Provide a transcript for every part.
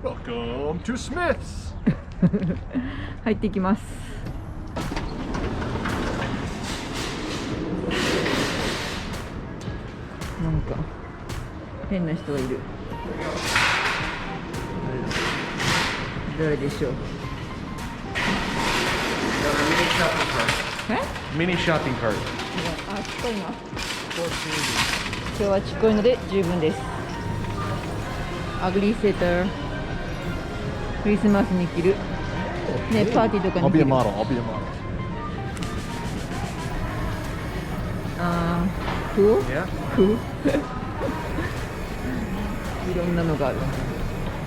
Welcome to Smith's. 入っていきます。なんか変な人がいる。誰でしょう。ミニショッピングカート。あ、ちっこいな。今日はちっこいので十分です。アグリーセーター。クリスマスに着る。ね、パーティーとかに着る。cool? Yeah. Cool. いろんなのがある。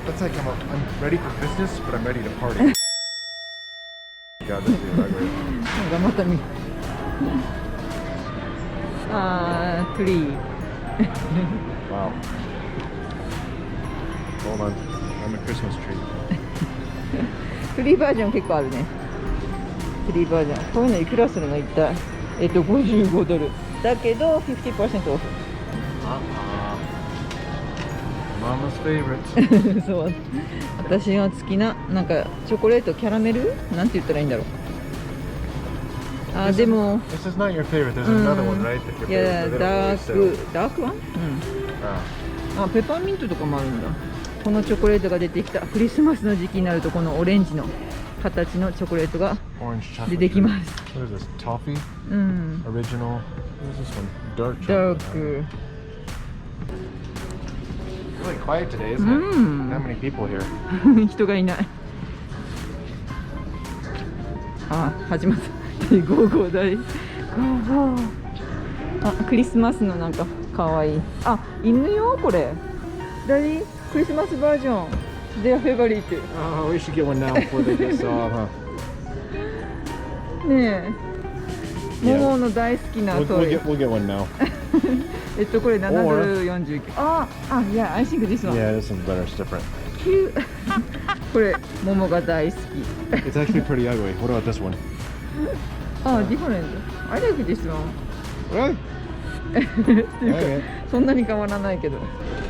That's like I'm ready for business, but I'm ready to party. God, this is ugly. なんかまた見る。トリー。Wow. Hold on. I'm a Christmas tree. トリーバージョン結構あるね。トリーバージョン。こういうのいくらするの一体？$55。だけど50% オフ。Mama's favorite. そう。私が好きななんかチョコレートキャラメルなんて言ったらいいんだろう。あ、でも。This is not your favorite. There's another one, right? いや、ダークワン？あ、ペパーミントとかもあるんだ。このチョコレートが出てきた。クリスマスの時期になるとこのオレンジの形のチョコレートが出てきます。What is this? Toffee? Original? What is this one? Dark chocolate. ダーク。It's really quiet today, isn't it? Not many people here. 人がいない。あ、始まった。ゴーゴー大。ゴーゴー。あ、クリスマスのなんか可愛い。あ、犬よこれ。誰？クリスマスバージョン。Their favorite. Oh, we should get one now before they get soft, huh? ねえ。モモの大好きなトイ。We'll get one now. これ$7.49。Yeah, I think this one. Yeah, this one's better. It's different. これモモが大好き。It's actually pretty ugly. What about this one? Different. I like this one. Really? そんなに変わらないけど。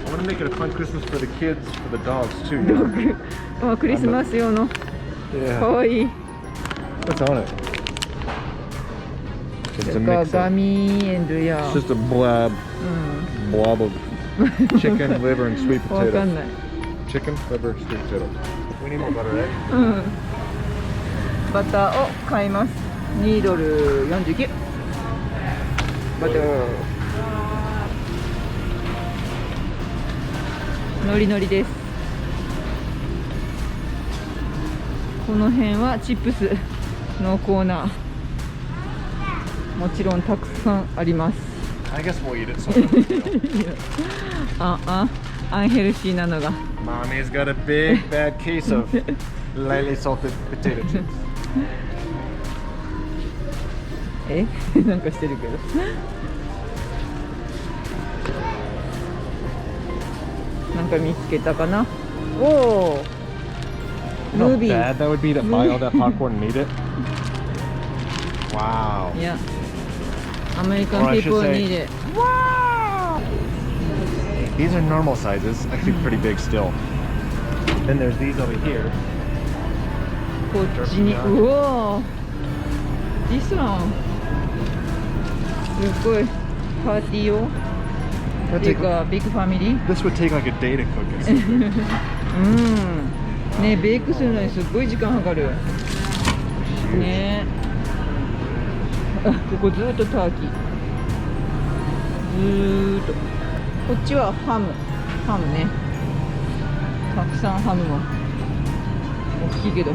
I want to make it a fun Christmas for the kids, for the dogs too. あ、クリスマス用の。可愛い。What's on it? It's a mix. Gummy and yeah. It's just a blob of chicken, liver, and sweet わか potato. んない。Chicken, liver, sweet potato. We need more butter, right? バターを買います。$2.49。バター。ノリノリです。この辺はチップスのコーナー。もちろんたくさんあります。I guess we'll eat it sometime. アンヘルシーなのが。Mommy's got a big bad case of lightly salted potato chips. なんかしてるけど。なんか見つけたかな。おお。Not bad. That would be to buy all that popcorn and eat it. Wow. Yeah. American people need it. Wow. These are normal sizes. Actually, pretty big still. Then there's these over here. こっちに。うお。This one. すごい。パーティー用。っていうかビッグファミリー。This would take like a day to cook it. ね、ベイクするのにすっごい時間かかる。ね。ここずーっとターキー。ずーっと。こっちはハムね。たくさんハムも。大きいけど。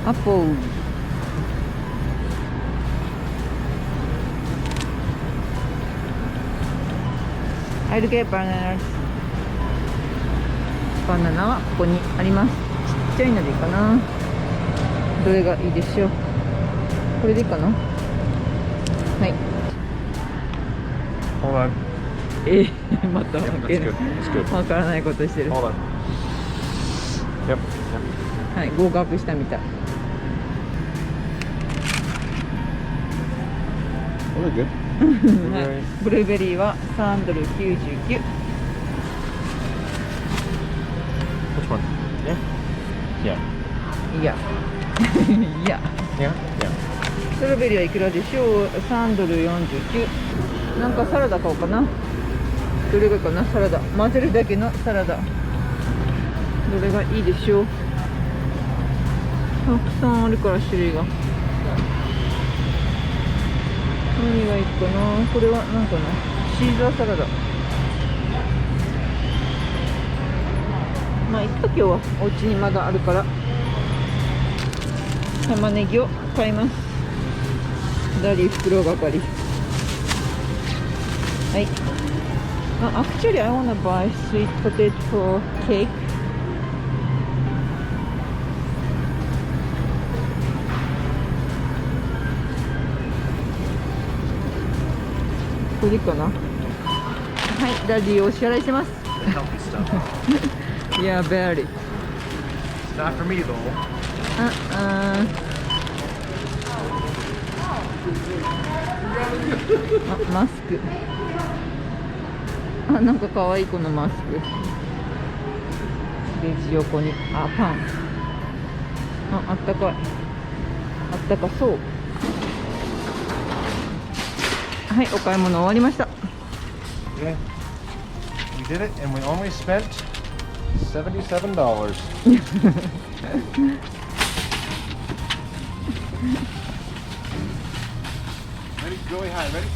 アポー。I'll get bananas. バナナはここにあります。ちっちゃいのでいいかな。どれがいいでしょう。これでいいかな。はい。Hold on. また Yep, that's good. That's good. わからないことしてる。 Hold on. Yep. はい、合格したみたい。Really good. はい、ブルーベリーは$3.99。ベリはいくらでしょう。3ドル49。なんかサラダ買おうかな。どれがいいかな。サラダ混ぜるだけのサラダ、どれがいいでしょう。たくさんあるから種類が。何がいいかな。これは何かな。シーザーサラダ。まあいっか、今日はお家にまだあるから玉ねぎを買います。ダリー袋係。はい。Actually, I wanna buy sweet potato cake. これかな。はい、ダディお支払いします。Healthy stuff. Yeah, very. It's not for me though. マスク。なんか可愛いこのマスク。レジ横に。パン。あったかい。あったかそう。はい、お買い物終わりました。Okay. We did it and we only spent $77. Ready? Really high. Ready?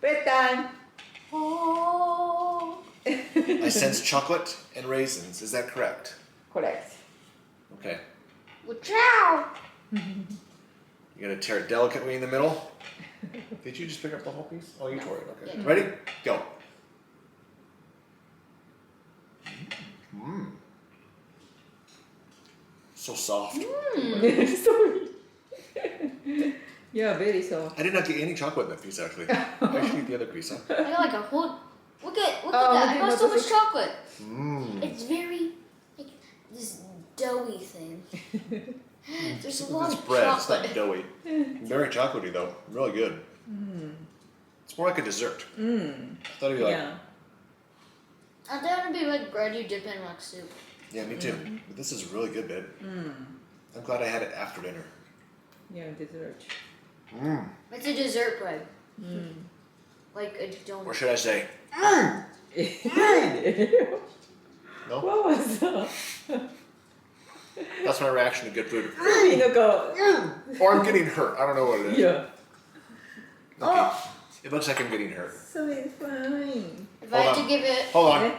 Bedtime. I sense chocolate and raisins. Is that correct? Correct. Okay. Ciao. You're gonna tear it delicately in the middle. Did you just pick up the whole piece? Oh, you tore it. Okay. Ready? Go. Mmm. So soft. Sorry. Yeah, very soft. I did not get any chocolate in that piece actually. I actually ate the other piece. Huh? I got like a whole. Look at that! I got so much chocolate. Mmm. It's very like this doughy thing. There's a lot It's of bread. It's chocolate. not doughy. Very chocolatey though. Really good. It's more like a dessert. I thought it'd be like. Yeah. I thought it'd be like bread you dip in like soup. Yeah, me too. But this is really good, babe. I'm glad I had it after dinner. Yeah, dessert. Mmm. It's a dessert bread. Like a donut. Or should I say? No. What was that? That's my reaction to good food. なんか Or I'm getting hurt. I don't know what it is. Yeah. Okay. It looks like I'm getting hurt. So it's fine. If I had to give it. Hold on.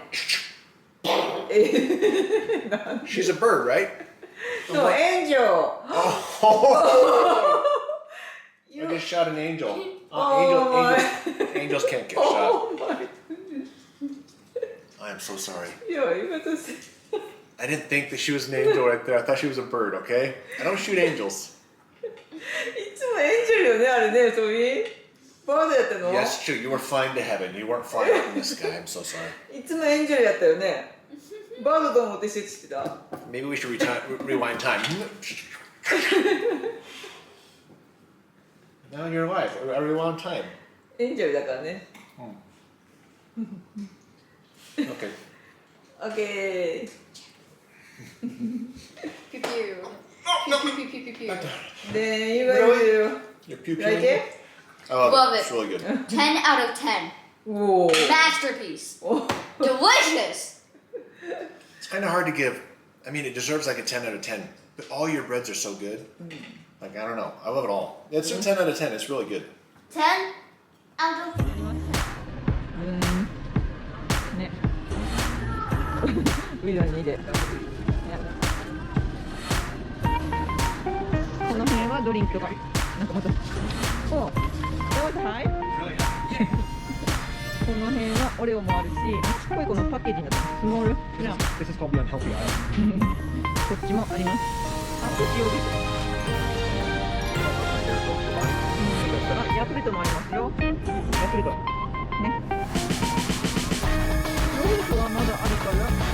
She's a bird, right? No, angel. Oh. I just shot an angel. Angels can't get shot. Oh my. I am so sorry. Yeah, you got to say. I didn't think that she was an angel right there. I thought she was a bird, okay? I don't shoot angels. いつもエンジェルよね、あれね、そういうバードやったの Yes, true. You were flying to heaven. You weren't flying up in the sky. I'm so sorry. いつもエンジェルやったよね。バードと思って知ってた Maybe we should rewind time. Now in your life, I rewind time. エンジェルだからね。Okay. OK。 Pew pew. No. Pew pew pew pew pew. Then you guys do Your pew like it? Oh, Love it's it. really good. 10 out of 10. Whoa. Masterpiece. Oh. Delicious. It's kind of hard to give. I mean, it deserves like a 10 out of 10. But all your breads are so good. Like, I don't know. I love it all. It's a 10 out of 10. It's really good. 10 out of ね。ウィド2で。この辺はドリンクが。なんかまた。お、that was high? この辺はオレオもあるし、ちっこいこのパッケージになってます。スモール。This is called the unhealthy aisle. こっちもあります。あ、こっちヨーグルト。あ、ヤクルトもありますよ。ヤクルト。ね。ヨーグルトはまだあるから。